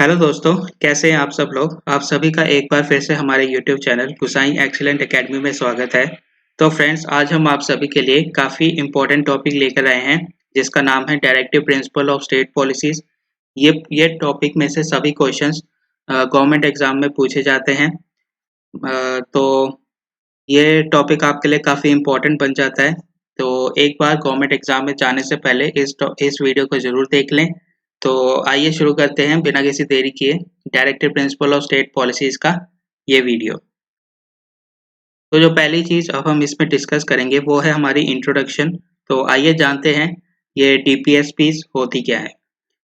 Hello दोस्तों, कैसे हैं आप सब लोग? आप सभी का एक बार फिर से हमारे यूट्यूब चैनल गुसाई एक्सीलेंट एकेडमी में स्वागत है। तो फ्रेंड्स, आज हम आप सभी के लिए काफ़ी इम्पोर्टेंट टॉपिक लेकर आए हैं, जिसका नाम है directive principle of state policies. ये टॉपिक में से सभी क्वेश्चंस गवर्नमेंट एग्ज़ाम में पूछे जाते हैं। तो ये टॉपिक आपके लिए काफ़ी इम्पोर्टेंट बन जाता है। तो एक बार गवर्नमेंट एग्ज़ाम में जाने से पहले इस वीडियो को ज़रूर देख लें। तो आइए शुरू करते हैं बिना किसी देरी किए directive principle of state policies का ये वीडियो। तो जो पहली चीज़ अब हम इसमें डिस्कस करेंगे वो है हमारी इंट्रोडक्शन। तो आइए जानते हैं ये डीपीएसपीज़ होती क्या है।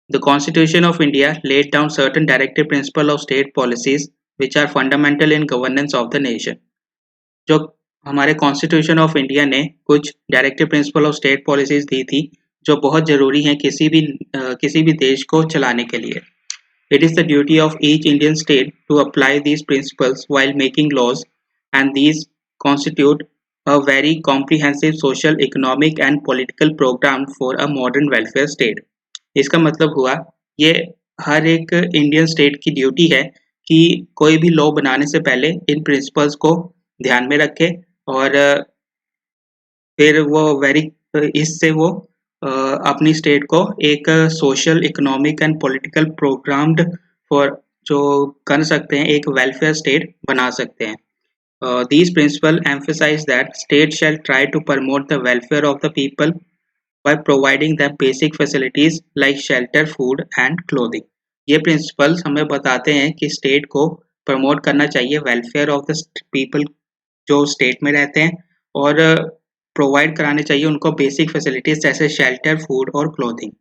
The Constitution of India laid down certain directive principles of state policies which are fundamental in governance of the nation. जो हमारे कॉन्स्टिट्यूशन ऑफ इंडिया ने कुछ directive principle of state policies दी थी, जो बहुत ज़रूरी हैं किसी भी देश को चलाने के लिए। It is the duty of each Indian state to apply these principles while making laws, and these constitute a very comprehensive social, economic and political program for a modern welfare state. इसका मतलब हुआ, ये हर एक Indian state की duty है कि कोई भी लॉ बनाने से पहले इन प्रिंसिपल्स को ध्यान में रखे और फिर इससे वो अपनी स्टेट को एक social, economic and political programmed for जो कर सकते हैं, एक वेलफेयर स्टेट बना सकते हैं। These principles emphasize that state shall try to promote the welfare of the people by providing them basic facilities like shelter, food and clothing. ये principles हमें बताते हैं कि स्टेट को प्रमोट करना चाहिए वेलफेयर ऑफ द पीपल जो state में रहते हैं, और प्रोवाइड कराने चाहिए उनको बेसिक फैसिलिटीज जैसे शेल्टर, फूड और क्लोथिंग।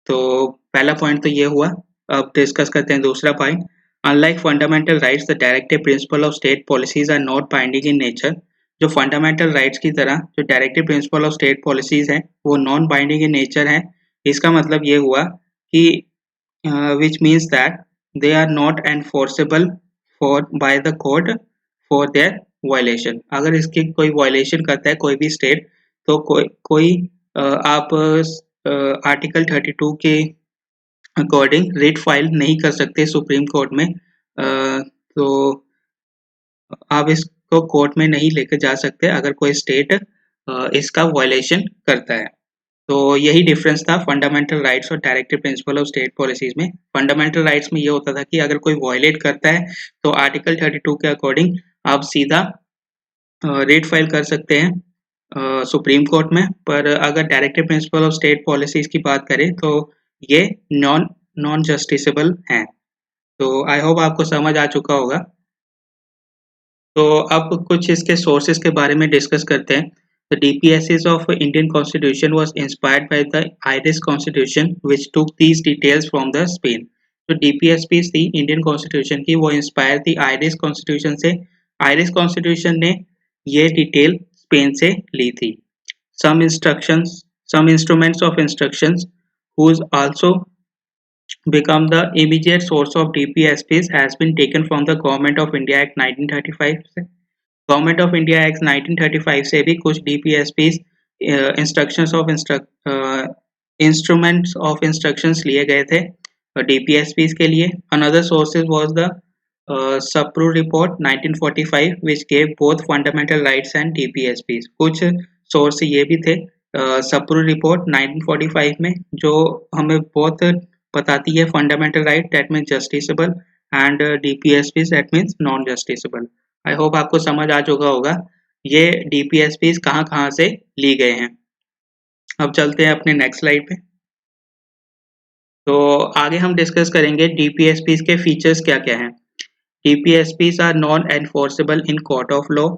तो पहला पॉइंट तो ये हुआ। अब डिस्कस करते हैं दूसरा point. Unlike fundamental rights, the directive principle of state policies are not binding in nature. जो फंडामेंटल राइट्स की तरह जो directive principle of state policies हैं वो नॉन बाइंडिंग इन नेचर है। इसका मतलब ये हुआ कि which means that they are not enforceable by the court for their violation. अगर इसकी कोई वायलेशन करता है कोई भी स्टेट, तो कोई आप आर्टिकल 32 के अकॉर्डिंग रिट फाइल नहीं कर सकते सुप्रीम कोर्ट में। तो आप इसको कोर्ट में नहीं लेकर जा सकते अगर कोई स्टेट इसका वायलेशन करता है। तो यही डिफरेंस था फंडामेंटल राइट्स और directive principle of state policies में। फंडामेंटल राइट्स में ये होता था कि अगर कोई वायलेट करता है तो आर्टिकल 32 के अकॉर्डिंग आप सीधा रेट फाइल कर सकते हैं सुप्रीम कोर्ट में। पर अगर directive principle of state policies की बात करें तो ये नॉन जस्टिसेबल हैं। तो आई होप आपको समझ आ चुका होगा। तो अब कुछ इसके सोर्सेज के बारे में डिस्कस करते हैं। The DPSs of Indian Constitution was inspired by the Irish Constitution, which took these details from the Spain. तो DPSPs थी इंडियन कॉन्स्टिट्यूशन की, वो इंस्पायर थी आयरिश कॉन्स्टिट्यूशन से। आयरिश कॉन्स्टिट्यूशन ने ये डिटेल स्पेन से ली थी। Some instruments of instructions whose also become the immediate source of DPSPs has been taken from the Government of India Act 1935 से। गवर्नमेंट ऑफ इंडिया एक्ट 1935 से भी कुछ DPSPs instruments of instructions लिए गए थे DPSPs के लिए। Another sources was the Sapru report 1945 which gave both fundamental rights and DPSPs. कुछ सोर्स ये भी थे सप्रू रिपोर्ट 1945 में, जो हमें बहुत बताती है fundamental right that means justiciable and DPSPs that means non justiciable. I hope आपको समझ आ चुका होगा ये डीपीएसपीज कहाँ से ली गए हैं। अब चलते हैं अपने नेक्स्ट स्लाइड पे। तो आगे हम डिस्कस करेंगे डीपीएसपीज के फीचर्स क्या क्या हैं। DPSPs are non enforceable in court of law.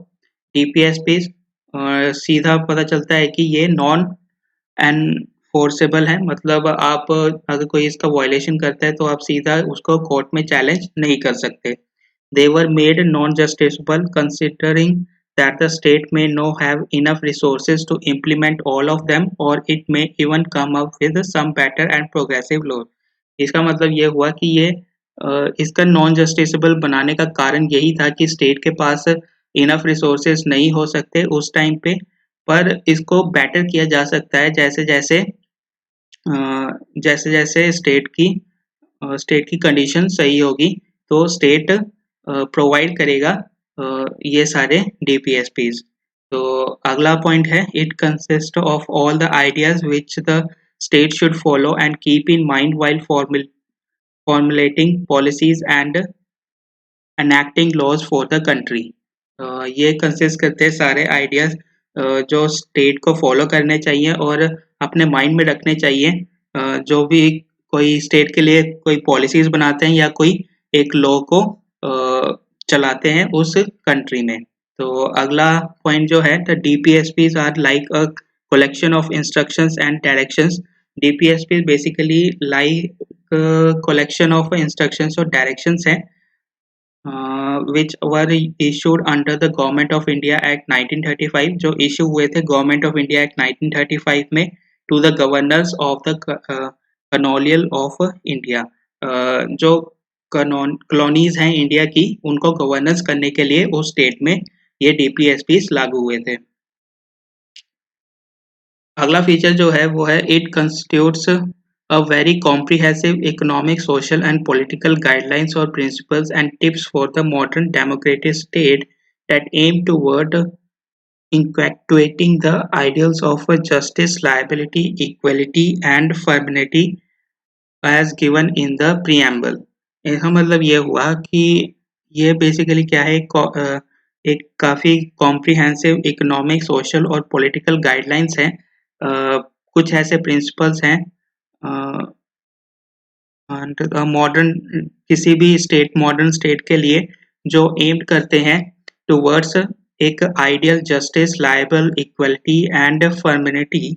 DPSPs सीधा पता चलता है कि ये नॉन एनफोर्सेबल है, मतलब आप अगर कोई इसका वायलेशन करता है तो आप सीधा उसको कोर्ट में चैलेंज नहीं कर सकते। They were made non-justiciable considering that the state may not have enough resources to implement all of them, or it may even come up with some better and progressive law. इसका मतलब ये हुआ कि ये इसका नॉन जस्टिसेबल बनाने का कारण यही था कि स्टेट के पास इनफ रिसोर्सेज नहीं हो सकते उस टाइम पे, पर इसको बेटर किया जा सकता है जैसे जैसे स्टेट की स्टेट की कंडीशन सही होगी तो स्टेट प्रोवाइड करेगा ये सारे डीपीएसपीज। तो अगला पॉइंट है, it consist of all the ideas which the state should follow and keep in mind while formulating policies and enacting laws for the country. ये कंसिस्ट करते हैं सारे आइडियाज जो स्टेट को फॉलो करने चाहिए और अपने माइंड में रखने चाहिए जो भी कोई स्टेट के लिए कोई पॉलिसीज बनाते हैं या कोई एक लॉ को चलाते हैं उस कंट्री में। तो अगला पॉइंट जो है, the DPSPs are like a collection of instructions and directions. DPSP basically like collection of instructions और directions हैं which were issued under the Government of India Act 1935, जो issue हुए थे Government of India Act 1935 में to the governors of the colonial of India. जो colonies हैं India की उनको गवर्नेंस करने के लिए उस स्टेट में ये डीपीएसपीस लागू हुए थे। अगला फीचर जो है वो है, it constitutes a very comprehensive economic, social and political guidelines or principles and tips for the modern democratic state that aim toward inculcating the ideals of justice, liability, equality and fraternity as given in the preamble। इसका मतलब ये हुआ कि ये basically क्या है, एक काफ़ी कॉम्प्रिहेंसिव इकोनॉमिक, सोशल और पॉलिटिकल गाइडलाइंस हैं। कुछ ऐसे प्रिंसिपल्स हैं मॉडर्न किसी भी स्टेट, मॉडर्न स्टेट के लिए जो एम्ड करते हैं टुवर्ड्स एक ideal justice, liberty, equality and fraternity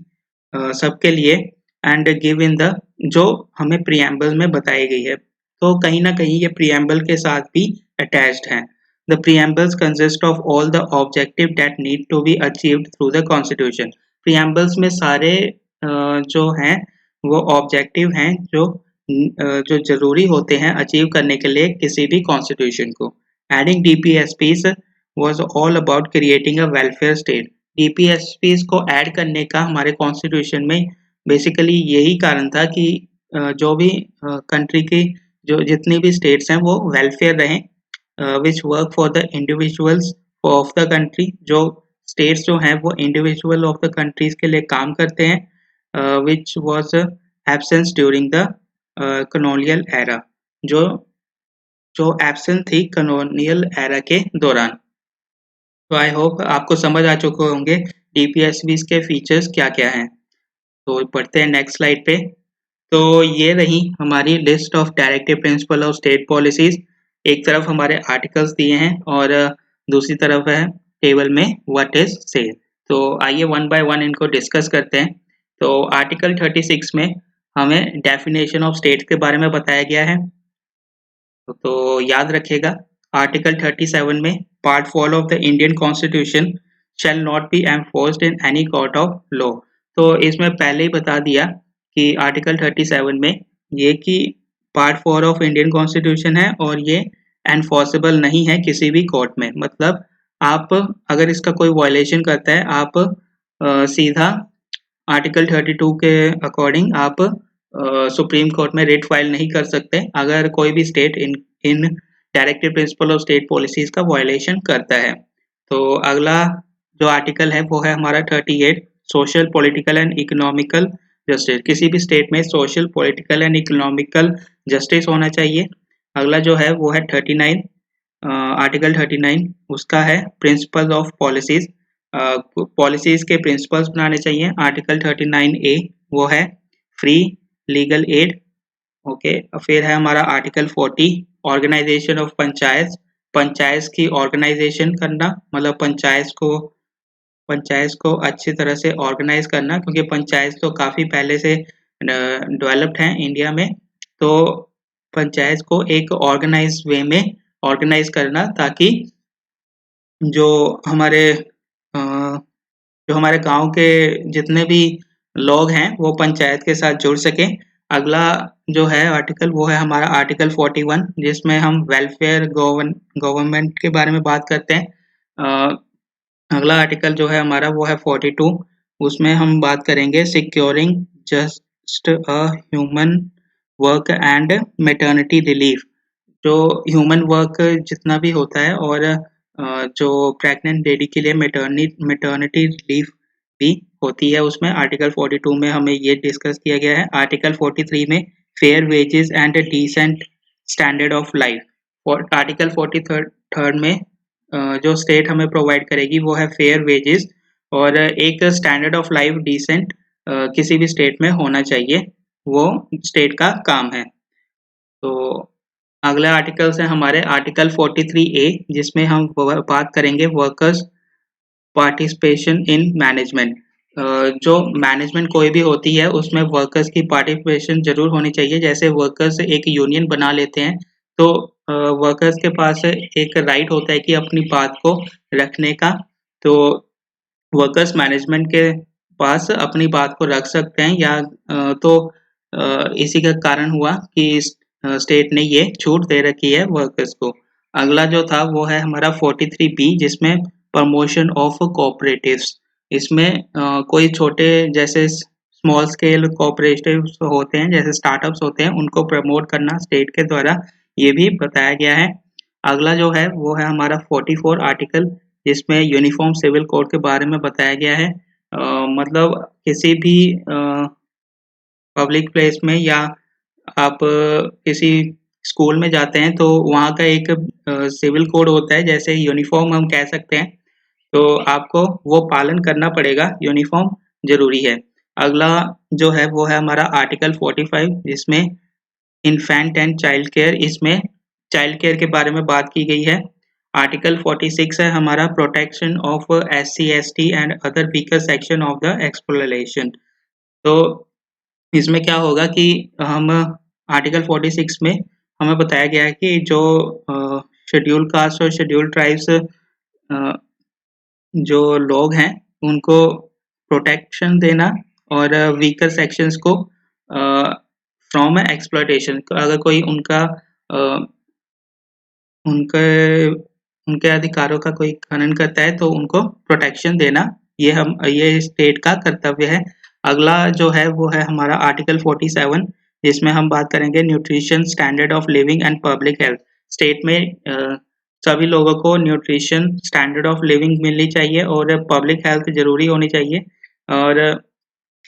सबके लिए एंड गिव इन द, जो हमें प्रीएम्बल में बताई गई है। तो कहीं ना कहीं ये प्रीएम्बल के साथ भी अटैच्ड हैं। The preambles consist of all the objective that need to be achieved through the constitution. Preambles में सारे जो हैं वो ऑब्जेक्टिव हैं जो जरूरी होते हैं अचीव करने के लिए किसी भी कॉन्स्टिट्यूशन को। Adding DPSPs was all about creating a welfare state. DPSPs को ऐड करने का हमारे कॉन्स्टिट्यूशन में बेसिकली यही कारण था कि जो भी कंट्री की जो जितनी भी स्टेट्स हैं वो वेलफेयर रहें, which work for the individuals of the country. जो स्टेट्स जो हैं वो इंडिविजुअल ऑफ द कंट्रीज के लिए काम करते हैं, which was absence during the colonial era, जो जो एब्सेंट थी कॉलोनियल एरा के दौरान। तो आई होप आपको समझ आ चुके होंगे डीपीएसबीज के फीचर्स क्या क्या हैं। तो पढ़ते हैं नेक्स्ट स्लाइड पे। तो ये रही हमारी list of directive principle of state policies. एक तरफ हमारे आर्टिकल्स दिए हैं और दूसरी तरफ है टेबल में व्हाट इज से। तो आइए वन बाय वन इनको डिस्कस करते हैं। तो आर्टिकल 36 में हमें डेफिनेशन ऑफ स्टेट के बारे में बताया गया है। तो याद रखिएगा, आर्टिकल 37 में part 4 of the Indian constitution shall not be enforced in any court of law. तो इसमें पहले ही बता दिया कि आर्टिकल 37 में ये कि पार्ट 4 ऑफ इंडियन कॉन्स्टिट्यूशन है और ये एनफोर्सेबल नहीं है किसी भी कोर्ट में। मतलब आप अगर इसका कोई वायलेशन करता है, आप सीधा आर्टिकल 32 के अकॉर्डिंग आप सुप्रीम कोर्ट में रिट फाइल नहीं कर सकते अगर कोई भी state in directive principle of state policies का वायलेशन करता है। तो अगला जो आर्टिकल है वो है हमारा 38, social, political and economical justice. किसी भी स्टेट में social, political and economical justice होना चाहिए। अगला जो है वो है 39, आर्टिकल 39 उसका है प्रिंसिपल ऑफ पॉलिसीज। पॉलिसीज के प्रिंसिपल्स बनाने चाहिए। आर्टिकल 39A वो है फ्री लीगल एड। ओके, फिर है हमारा article 40, organisation of panchayat. Panchayat की ऑर्गेनाइजेशन करना, मतलब पंचायत को अच्छी तरह से ऑर्गेनाइज करना, क्योंकि पंचायत तो काफ़ी पहले से डेवलप्ड हैं इंडिया में। तो पंचायत को एक ऑर्गेनाइज वे में ऑर्गेनाइज करना ताकि जो हमारे जो हमारे गांव के जितने भी लोग हैं वो पंचायत के साथ जुड़ सकें। अगला जो है आर्टिकल वो है हमारा आर्टिकल 41, जिसमें हम वेलफेयर गवर्नमेंट के बारे में बात करते हैं। अगला आर्टिकल जो है हमारा वो है 42, उसमें हम बात करेंगे securing just a human work and maternity relief, जो ह्यूमन वर्क जितना भी होता है और जो प्रेग्नेंट लेडी के लिए मैटरनिटी रिलीफ भी होती है, उसमें आर्टिकल 42 में हमें ये डिस्कस किया गया है। आर्टिकल 43 में fair wages and decent standard of life, और आर्टिकल 43 में जो स्टेट हमें प्रोवाइड करेगी वो है फेयर वेजेस, और एक स्टैंडर्ड ऑफ लाइफ डिसेंट किसी भी स्टेट में होना चाहिए, वो स्टेट का काम है। तो अगले आर्टिकल से हमारे आर्टिकल 43A, जिसमें हम बात करेंगे वर्कर्स पार्टिसिपेशन इन मैनेजमेंट। जो मैनेजमेंट कोई भी होती है उसमें वर्कर्स की पार्टिसिपेशन जरूर होनी चाहिए। जैसे वर्कर्स एक यूनियन बना लेते हैं तो वर्कर्स के पास एक राइट होता है कि अपनी बात को रखने का, तो वर्कर्स मैनेजमेंट के पास अपनी बात को रख सकते हैं, या इसी का कारण हुआ कि स्टेट ने ये छूट दे रखी है वर्कर्स को। अगला जो था वो है हमारा 43B, जिसमें प्रमोशन ऑफ कोऑपरेटिव्स। इसमें कोई छोटे जैसे स्मॉल स्केल कोऑपरेटिव्स होते हैं, जैसे स्टार्टअप्स होते हैं, उनको प्रमोट करना स्टेट के द्वारा ये भी बताया गया है। अगला जो है वो है हमारा 44 आर्टिकल, जिसमें यूनिफॉर्म सिविल कोड के बारे में बताया गया है। मतलब किसी भी पब्लिक प्लेस में या आप किसी स्कूल में जाते हैं तो वहाँ का एक सिविल कोड होता है, जैसे यूनिफॉर्म हम कह सकते हैं, तो आपको वो पालन करना पड़ेगा, यूनिफॉर्म जरूरी है। अगला जो है वो है हमारा आर्टिकल 45, जिसमें इन्फेंट एंड चाइल्ड केयर, इसमें चाइल्ड केयर के बारे में बात की गई है। आर्टिकल 46 है हमारा protection of SC ST and other weaker section of the exploration. तो इसमें क्या होगा कि हम आर्टिकल 46 में हमें बताया गया है कि जो शेड्यूल कास्ट और शेड्यूल ट्राइब्स जो लोग हैं उनको प्रोटेक्शन देना, और वीकर सेक्शंस को फ्रॉम एक्सप्लॉयटेशन, अगर कोई उनके उनके अधिकारों का कोई खनन करता है तो उनको प्रोटेक्शन देना, ये स्टेट का कर्तव्य है। अगला जो है वो है हमारा आर्टिकल 47, जिसमें हम बात करेंगे nutrition standard of living and public health. State में सभी लोगों को न्यूट्रिशन स्टैंडर्ड ऑफ लिविंग मिलनी चाहिए और पब्लिक हेल्थ जरूरी होनी चाहिए। और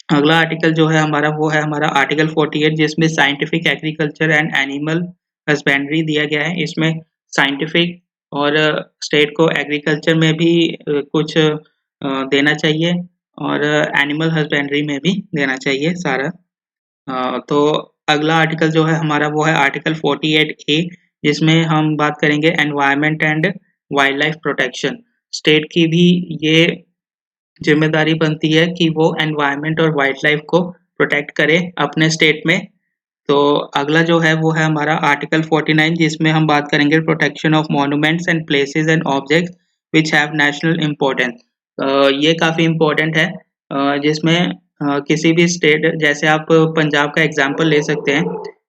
अगला आर्टिकल जो है हमारा वो है हमारा आर्टिकल 48, जिसमें scientific agriculture and animal husbandry दिया गया है। इसमें साइंटिफिक और स्टेट को एग्रीकल्चर में भी कुछ देना चाहिए, और एनिमल हस्बेंड्री में भी देना चाहिए सारा। तो अगला आर्टिकल जो है हमारा वो है आर्टिकल 48A, जिसमें हम बात करेंगे environment and wild life protection. State की भी ये जिम्मेदारी बनती है कि वो एनवायरनमेंट और वाइल्ड लाइफ को प्रोटेक्ट करे अपने स्टेट में। तो अगला जो है वो है हमारा आर्टिकल 49, जिसमें हम बात करेंगे protection of monuments and places and objects which have national importance. ये काफ़ी इम्पोर्टेंट है, जिसमें किसी भी स्टेट, जैसे आप पंजाब का एग्जांपल ले सकते हैं।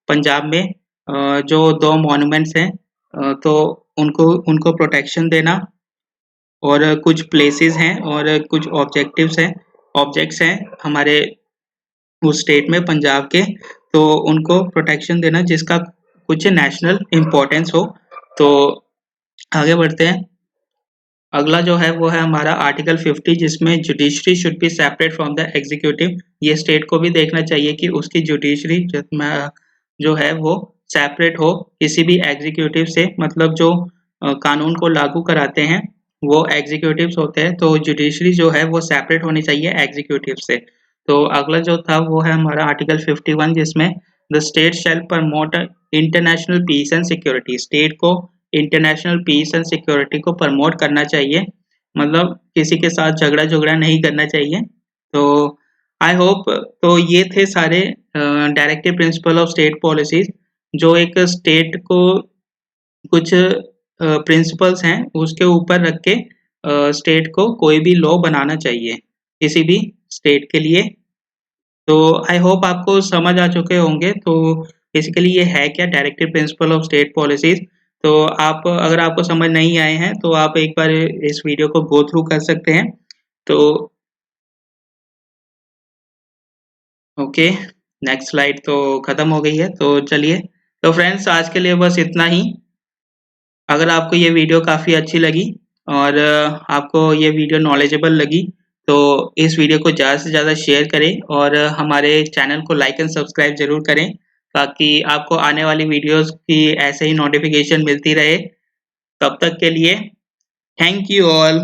पंजाब में जो दो मॉन्यूमेंट्स हैं, तो उनको प्रोटेक्शन देना, और कुछ प्लेसेस हैं और कुछ ऑब्जेक्ट्स हैं हमारे उस स्टेट में पंजाब के, तो उनको प्रोटेक्शन देना जिसका कुछ नेशनल इम्पोर्टेंस हो। तो आगे बढ़ते हैं। अगला जो है वो है हमारा आर्टिकल 50, जिसमें judiciary should be separate from the executive. ये स्टेट को भी देखना चाहिए कि उसकी जुडिशरी जो है वो सेपरेट हो किसी भी एग्जीक्यूटिव से, मतलब जो कानून को लागू कराते हैं वो एग्जीक्यूटिव्स होते हैं, तो जुडिशरी जो है वो सेपरेट होनी चाहिए एग्जीक्यूटिव से। तो अगला जो था वो है हमारा आर्टिकल 51, जिसमें the state shall promote international peace and security. State को इंटरनेशनल पीस एंड सिक्योरिटी को प्रमोट करना चाहिए, मतलब किसी के साथ झगड़ा नहीं करना चाहिए। तो आई होप, तो ये थे सारे directive principle of state policies, जो एक स्टेट को कुछ प्रिंसिपल्स हैं उसके ऊपर रख के स्टेट को कोई भी लॉ बनाना चाहिए किसी भी स्टेट के लिए। तो आई होप आपको समझ आ चुके होंगे। तो बेसिकली ये है क्या directive principle of state policies. तो आप, अगर आपको समझ नहीं आए हैं तो आप एक बार इस वीडियो को गो थ्रू कर सकते हैं। तो ओके, नेक्स्ट स्लाइड तो खत्म हो गई है, तो चलिए। तो फ्रेंड्स आज के लिए बस इतना ही। अगर आपको ये वीडियो काफ़ी अच्छी लगी और आपको ये वीडियो नॉलेजेबल लगी, तो इस वीडियो को ज़्यादा से ज़्यादा शेयर करें और हमारे चैनल को लाइक एंड सब्सक्राइब ज़रूर करें, ताकि आपको आने वाली वीडियोज़ की ऐसे ही नोटिफ़िकेशन मिलती रहे। तब तक के लिए थैंक यू ऑल।